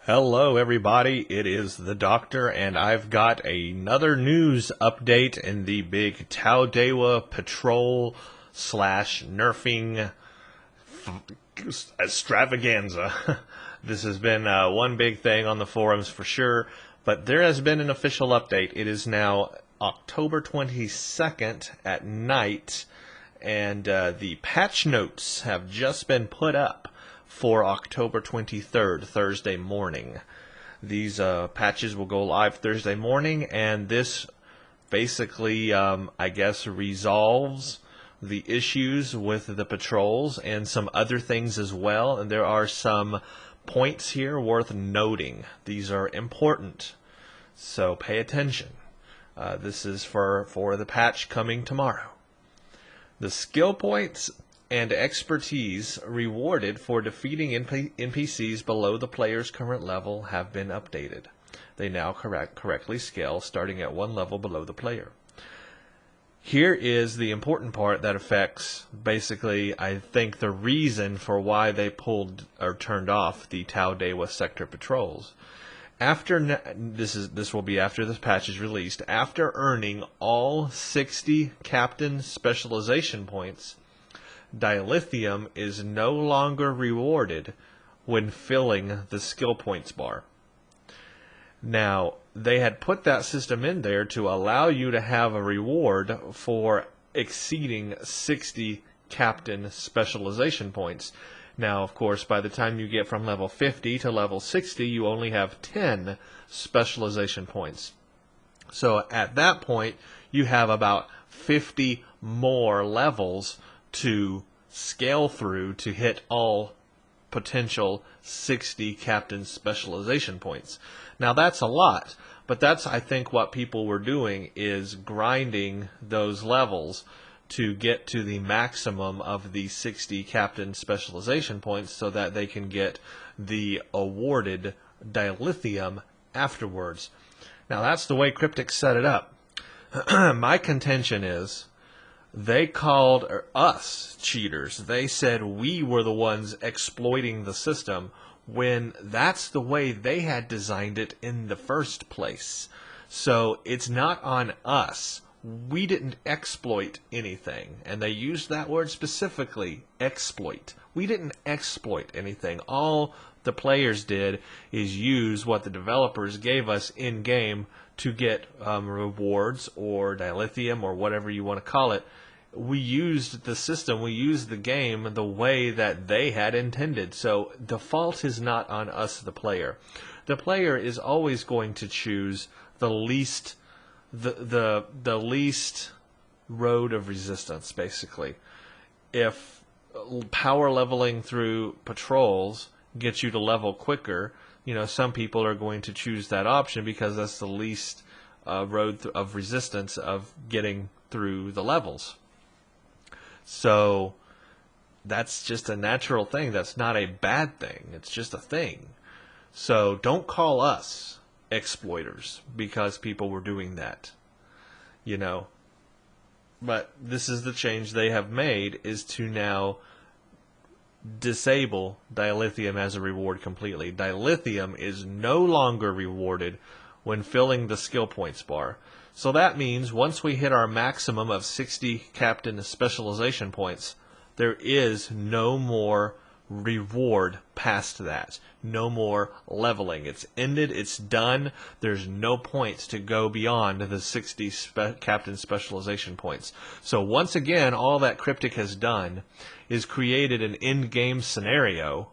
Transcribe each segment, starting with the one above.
Hello, everybody. It is the Doctor, and I've got another news update in the big Taldewa Patrol slash Nerfing extravaganza. This has been one big thing on the forums for sure, but there has been an official update. It is now October 22nd at night, and the patch notes have just been put up for October 23rd, Thursday morning. These patches will go live Thursday morning, and this basically, I guess, resolves the issues with the patrols and some other things as well. And there are some points here worth noting. These are important, so pay attention. This is for the patch coming tomorrow. The skill points and expertise rewarded for defeating NPCs below the player's current level have been updated. They now correctly scale, starting at one level below the player. Here is the important part that affects, basically, I think, the reason for why they pulled or turned off the Taldewa sector patrols. This will be after this patch is released. After earning all 60 captain specialization points, dilithium is no longer rewarded when filling the skill points bar. Now, they had put that system in there to allow you to have a reward for exceeding 60 captain specialization points. Now, of course, by the time you get from level 50 to level 60, you only have 10 specialization points. So at that point, you have about 50 more levels to scale through to hit all potential 60 captain specialization points. Now that's a lot, but that's, I think, what people were doing is grinding those levels to get to the maximum of the 60 captain specialization points so that they can get the awarded dilithium afterwards. Now that's the way Cryptic set it up. My contention is they called us cheaters. They said we were the ones exploiting the system when that's the way they had designed it in the first place. So it's not on us. We didn't exploit anything. And they used that word specifically, exploit. We didn't exploit anything. All the players did is use what the developers gave us in-game to get rewards or dilithium or whatever you want to call it. We used the system, we used the game the way that they had intended. So the fault is not on us, the player. The player is always going to choose the least the least road of resistance, basically. If power leveling through patrols gets you to level quicker, some people are going to choose that option because that's the least road of resistance of getting through the levels. So that's just a natural thing. That's not a bad thing. It's just a thing. So don't call us exploiters because people were doing that. But this is the change they have made, is to now disable dilithium as a reward completely. Dilithium is no longer rewarded when filling the skill points bar. So that means once we hit our maximum of 60 captain specialization points, there is no more reward past that. No more leveling. It's ended. It's done. There's no point to go beyond the 60 captain specialization points. So once again, all that Cryptic has done is created an end-game scenario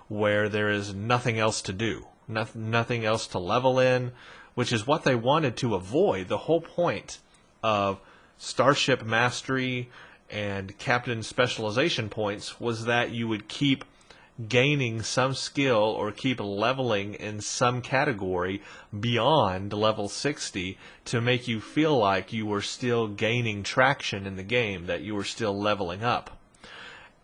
where there is nothing else to do. Nothing else to level in, which is what they wanted to avoid. The whole point of Starship Mastery and Captain Specialization points was that you would keep gaining some skill or keep leveling in some category beyond level 60 to make you feel like you were still gaining traction in the game, that you were still leveling up.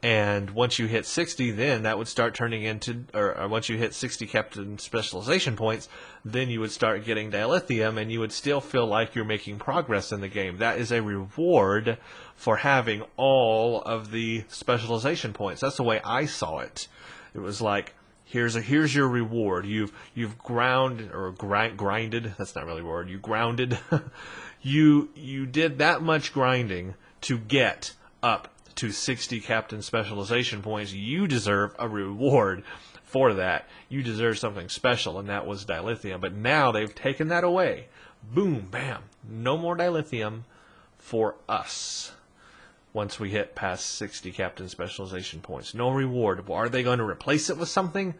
And once you hit 60, then that would start turning into, or once you hit 60 captain specialization points, then you would start getting dilithium, and you would still feel like you're making progress in the game. That is a reward for having all of the specialization points. That's the way I saw it. It was like, here's your reward. You've grinded. That's not really a word. You grounded. you did that much grinding to get up to 60 captain specialization points. You deserve a reward for that. You deserve something special, and that was dilithium. But now they've taken that away. Boom, bam. No more dilithium for us. Once we hit past 60 captain specialization points. No reward. Are they going to replace it with something?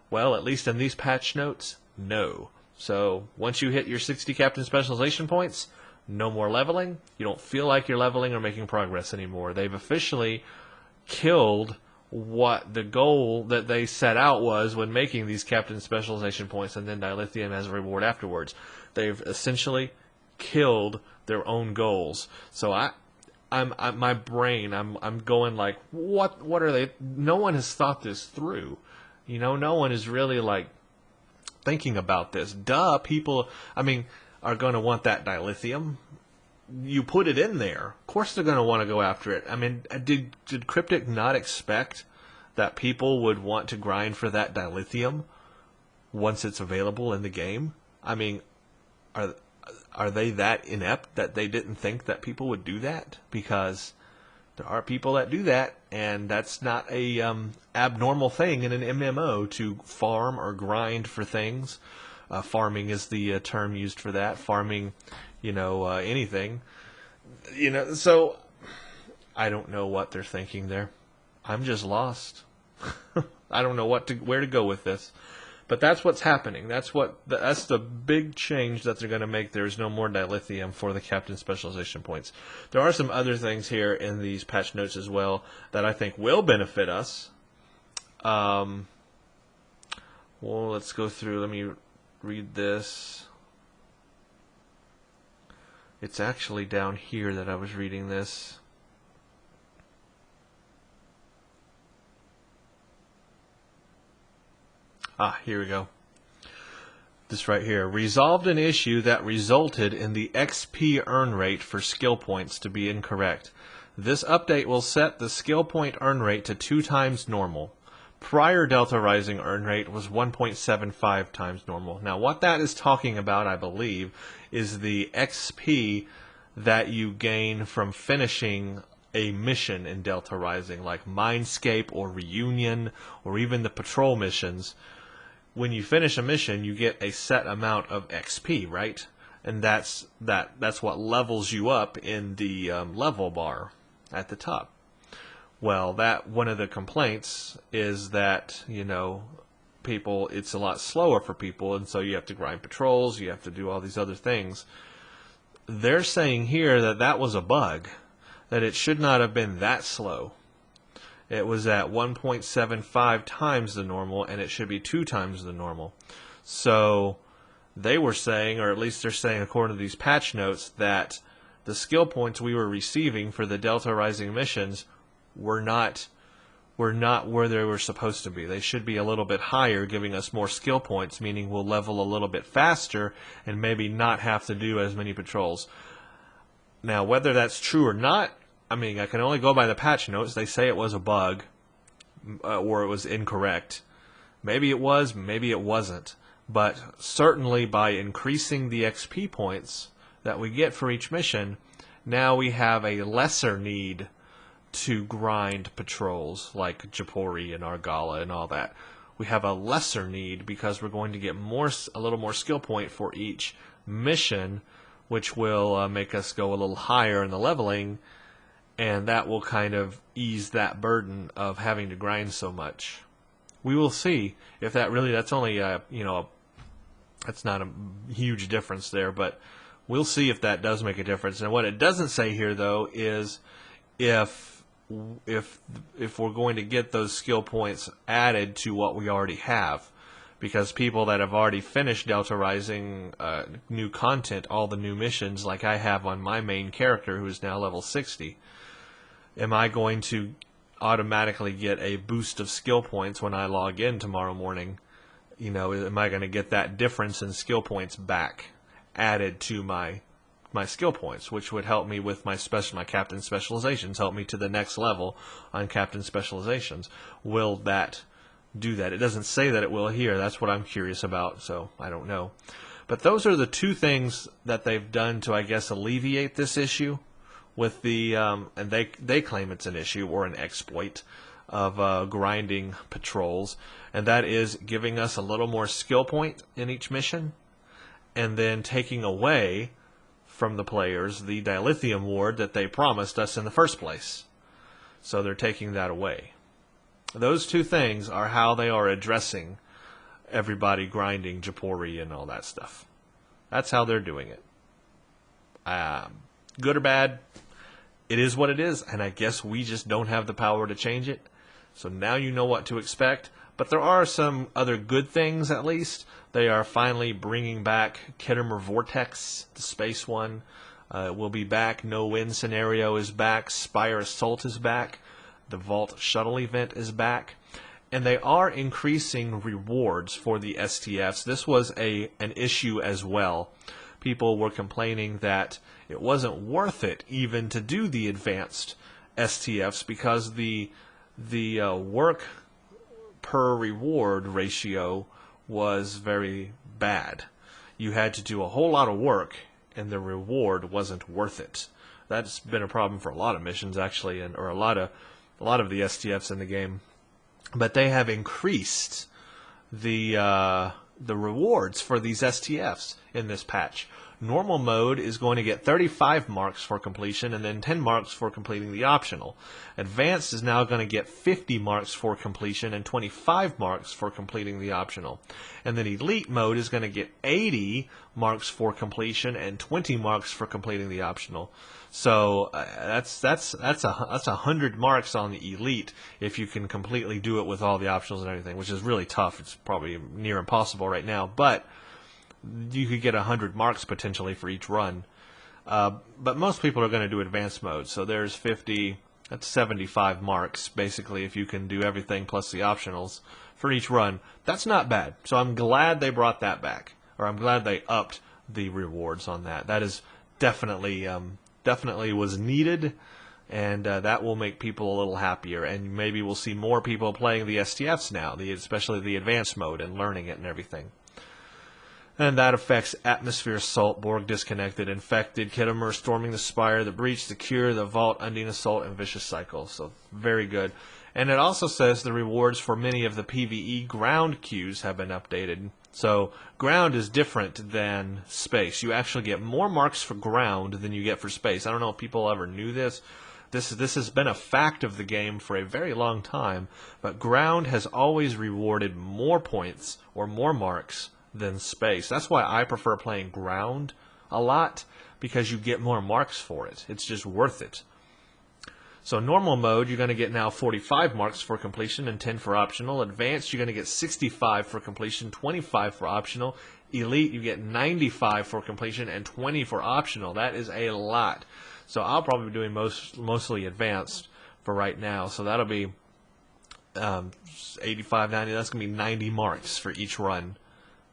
Well, at least in these patch notes, no. So once you hit your 60 captain specialization points, no more leveling. You don't feel like you're leveling or making progress anymore. They've officially killed what the goal that they set out was when making these captain specialization points and then dilithium as a reward afterwards. They've essentially killed their own goals. So my brain, I'm going like, what are they? No one has thought this through. You know, no one is really like thinking about this. Duh, people, are going to want that dilithium. You put it in there. Of course they're going to want to go after it. Did Cryptic not expect that people would want to grind for that dilithium once it's available in the game? Are they that inept that they didn't think that people would do that? Because there are people that do that, and that's not a abnormal thing in an MMO to farm or grind for things. Farming is the term used for that. Farming, anything. So I don't know what they're thinking there. I'm just lost. I don't know where to go with this. But that's what's happening. That's the big change that they're going to make. There's no more dilithium for the captain specialization points. There are some other things here in these patch notes as well that I think will benefit us. Well, let's go through. Let me read this. It's actually down here that I was reading this. Here we go. This right here. Resolved an issue that resulted in the XP earn rate for skill points to be incorrect. This update will set the skill point earn rate to 2 times normal. Prior Delta Rising earn rate was 1.75 times normal. Now what that is talking about, I believe, is the XP that you gain from finishing a mission in Delta Rising, like Mindscape or Reunion or even the patrol missions. When you finish a mission, you get a set amount of XP, right? And that's what levels you up in the level bar at the top. Well, one of the complaints is that, people, it's a lot slower for people, and so you have to grind patrols, you have to do all these other things. They're saying here that was a bug, that it should not have been that slow. It was at 1.75 times the normal, and it should be 2 times the normal. So they were saying, or at least they're saying according to these patch notes, that the skill points we were receiving for the Delta Rising missions were not where they were supposed to be. They should be a little bit higher, giving us more skill points, meaning we'll level a little bit faster and maybe not have to do as many patrols. Now, whether that's true or not, I can only go by the patch notes. They say it was a bug, or it was incorrect. Maybe it was, maybe it wasn't. But certainly by increasing the XP points that we get for each mission, now we have a lesser need to grind patrols like Japori and Argala and all that. We have a lesser need because we're going to get a little more skill point for each mission, which will make us go a little higher in the leveling. And that will kind of ease that burden of having to grind so much. We will see if that's only, that's not a huge difference there, but we'll see if that does make a difference. And what it doesn't say here, though, is if we're going to get those skill points added to what we already have. Because people that have already finished Delta Rising new content, all the new missions, like I have on my main character, who is now level 60, am I going to automatically get a boost of skill points when I log in tomorrow morning? Am I going to get that difference in skill points back added to my skill points, which would help me with my captain specializations, help me to the next level on captain specializations? Will that do that. It doesn't say that it will here. That's what I'm curious about, so I don't know. But those are the two things that they've done to, I guess, alleviate this issue with the, and they claim it's an issue or an exploit of grinding patrols, and that is giving us a little more skill point in each mission, and then taking away from the players the dilithium ward that they promised us in the first place. So they're taking that away. Those two things are how they are addressing everybody grinding Japori and all that stuff. That's how they're doing it. Good or bad, it is what it is, and I guess we just don't have the power to change it. So now you know what to expect. But there are some other good things, at least. They are finally bringing back Kittimer Vortex, the space one. Will be back. No Win scenario is back. Spire Assault is back. The Vault Shuttle event is back. And they are increasing rewards for the STFs. This was an issue as well. People were complaining that it wasn't worth it even to do the advanced STFs because the work per reward ratio was very bad. You had to do a whole lot of work and the reward wasn't worth it. That's been a problem for a lot of missions actually, or a lot of the STFs in the game. But they have increased the rewards for these STFs in this patch. Normal mode is going to get 35 marks for completion and then 10 marks for completing the optional. Advanced is now going to get 50 marks for completion and 25 marks for completing the optional. And then Elite mode is going to get 80 marks for completion and 20 marks for completing the optional. So that's 100 marks on the Elite if you can completely do it with all the optionals and everything, which is really tough. It's probably near impossible right now, but you could get 100 marks potentially for each run. But most people are going to do advanced mode, so there's 50, that's 75 marks basically if you can do everything plus the optionals for each run. That's not bad. So I'm glad they brought that back, or I'm glad they upped the rewards on that. That is definitely was needed, and that will make people a little happier, and maybe we'll see more people playing the STFs now, especially the advanced mode, and learning it and everything. And that affects Atmosphere Assault, Borg Disconnected, Infected, Kittimer, Storming the Spire, the Breach, the Cure, the Vault, Undine Assault, and Vicious Cycle. So very good. And it also says the rewards for many of the PvE ground queues have been updated. So ground is different than space. You actually get more marks for ground than you get for space. I don't know if people ever knew this. This has been a fact of the game for a very long time, but ground has always rewarded more points or more marks than space. That's why I prefer playing ground a lot, because you get more marks for it. It's just worth it. So normal mode, you're going to get now 45 marks for completion and 10 for optional. Advanced, you're going to get 65 for completion, 25 for optional. Elite, you get 95 for completion and 20 for optional. That is a lot. So I'll probably be doing mostly advanced for right now. So that'll be 85, 90. That's going to be 90 marks for each run.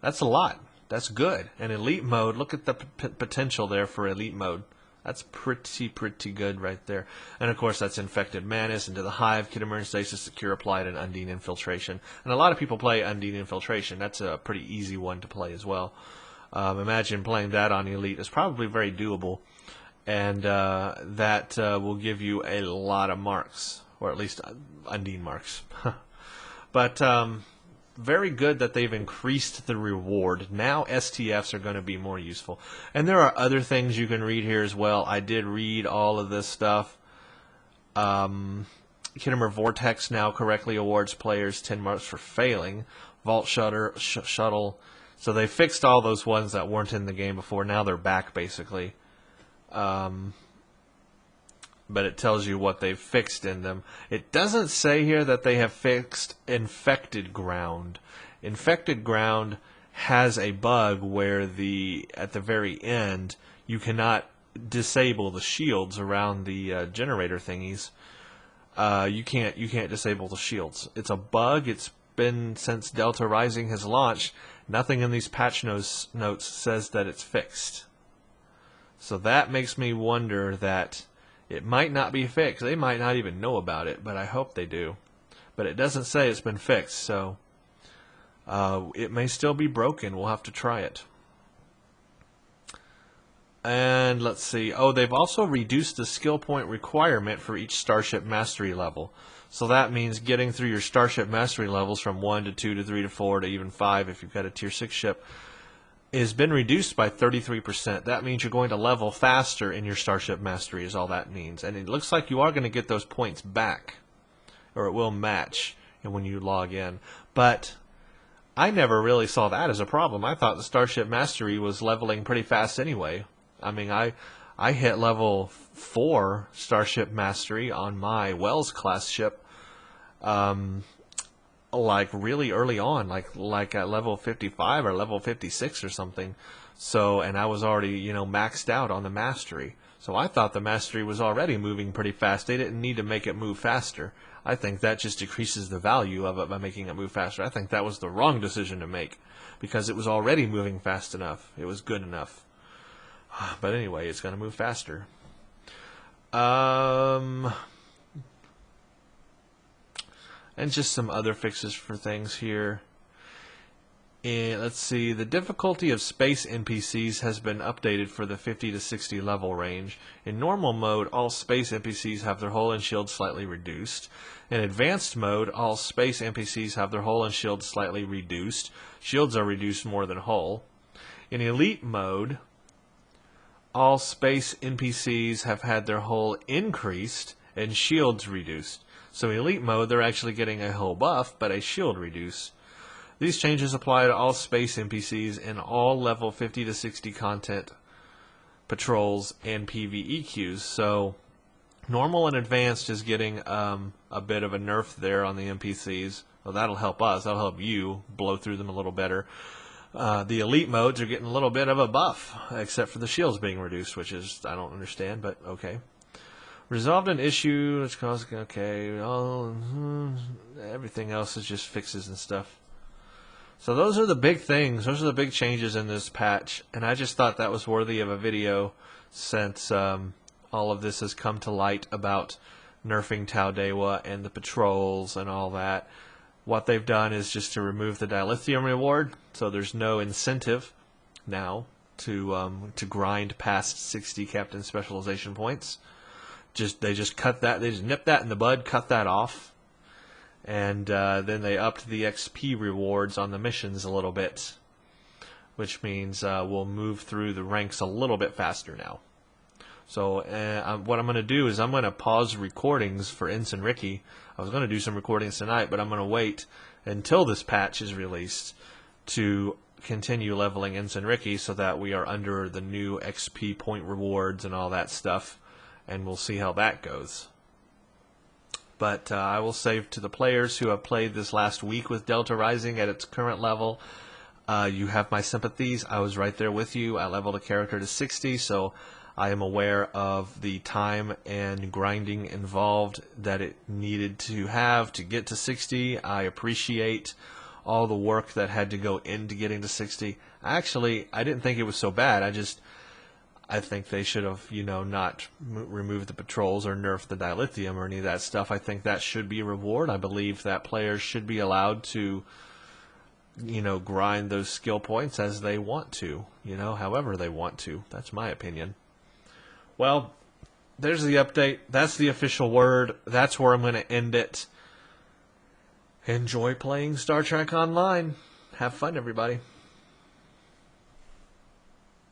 That's a lot. That's good. And Elite mode, look at the potential there for Elite mode. That's pretty good right there. And of course, that's Infected Manus, Into the Hive, Kittimer Stasis, Secure Applied, and Undine Infiltration. And a lot of people play Undine Infiltration. That's a pretty easy one to play as well. Imagine playing that on Elite. It's probably very doable. And that will give you a lot of marks, or at least Undine marks. But very good that they've increased the reward. Now STFs are going to be more useful. And there are other things you can read here as well. I did read all of this stuff. Kittimer Vortex now correctly awards players 10 marks for failing. Vault Shuttle. So they fixed all those ones that weren't in the game before. Now they're back, basically. But it tells you what they've fixed in them. It doesn't say here that they have fixed Infected Ground. Infected Ground has a bug where at the very end you cannot disable the shields around the generator thingies. You can't disable the shields. It's a bug. It's been since Delta Rising has launched. Nothing in these patch notes says that it's fixed. So that makes me wonder that it might not be fixed. They might not even know about it, but I hope they do. but it doesn't say it's been fixed, so it may still be broken. We'll have to try it. And let's see. Oh, they've also reduced the skill point requirement for each Starship Mastery level. So that means getting through your Starship Mastery levels from 1 to 2 to 3 to 4 to even 5 if you've got a Tier 6 ship has been reduced by 33%. That means you're going to level faster in your Starship Mastery is all that means. And it looks like you are going to get those points back, or it will match when you log in. But I never really saw that as a problem. I thought the Starship Mastery was leveling pretty fast anyway. I mean, I hit level 4 Starship Mastery on my Wells class ship, like really early on, like at level 55 or level 56 or something. So, and I was already, maxed out on the Mastery. So I thought the Mastery was already moving pretty fast. They didn't need to make it move faster. I think that just decreases the value of it by making it move faster. I think that was the wrong decision to make because it was already moving fast enough. It was good enough. But anyway, it's going to move faster. And just some other fixes for things here. And let's see, the difficulty of space NPCs has been updated for the 50 to 60 level range. In normal mode, all space NPCs have their hull and shield slightly reduced. In advanced mode, all space NPCs have their hull and shield slightly reduced. Shields are reduced more than hull. In elite mode, all space NPCs have had their hull increased and shields reduced. So in elite mode, they're actually getting a hull buff, but a shield reduce. These changes apply to all space NPCs in all level 50 to 60 content patrols and PvE queues. So normal and advanced is getting a bit of a nerf there on the NPCs. Well, that'll help us. That'll help you blow through them a little better. The elite modes are getting a little bit of a buff, except for the shields being reduced, which is, I don't understand, but okay. Resolved an issue, which caused, okay, everything else is just fixes and stuff. So those are the big things, those are the big changes in this patch, and I just thought that was worthy of a video since all of this has come to light about nerfing Taldewa and the patrols and all that. What they've done is just to remove the dilithium reward, so there's no incentive now to grind past 60 captain specialization points. They just cut that, they just nipped that in the bud, cut that off, and then they upped the XP rewards on the missions a little bit, which means we'll move through the ranks a little bit faster now. So what I'm going to do is I'm going to pause recordings for Ensign Ricky. I was going to do some recordings tonight, but I'm going to wait until this patch is released to continue leveling Ensign Ricky so that we are under the new XP point rewards and all that stuff, and we'll see how that goes. But I will say to the players who have played this last week with Delta Rising at its current level, you have my sympathies. I was right there with you. I leveled a character to 60, so I am aware of the time and grinding involved that it needed to have to get to 60. I appreciate all the work that had to go into getting to 60. Actually, I didn't think it was so bad. I think they should have, not removed the patrols or nerfed the dilithium or any of that stuff. I think that should be a reward. I believe that players should be allowed to, grind those skill points as they want to, however they want to. That's my opinion. Well, there's the update. That's the official word. That's where I'm going to end it. Enjoy playing Star Trek Online. Have fun, everybody.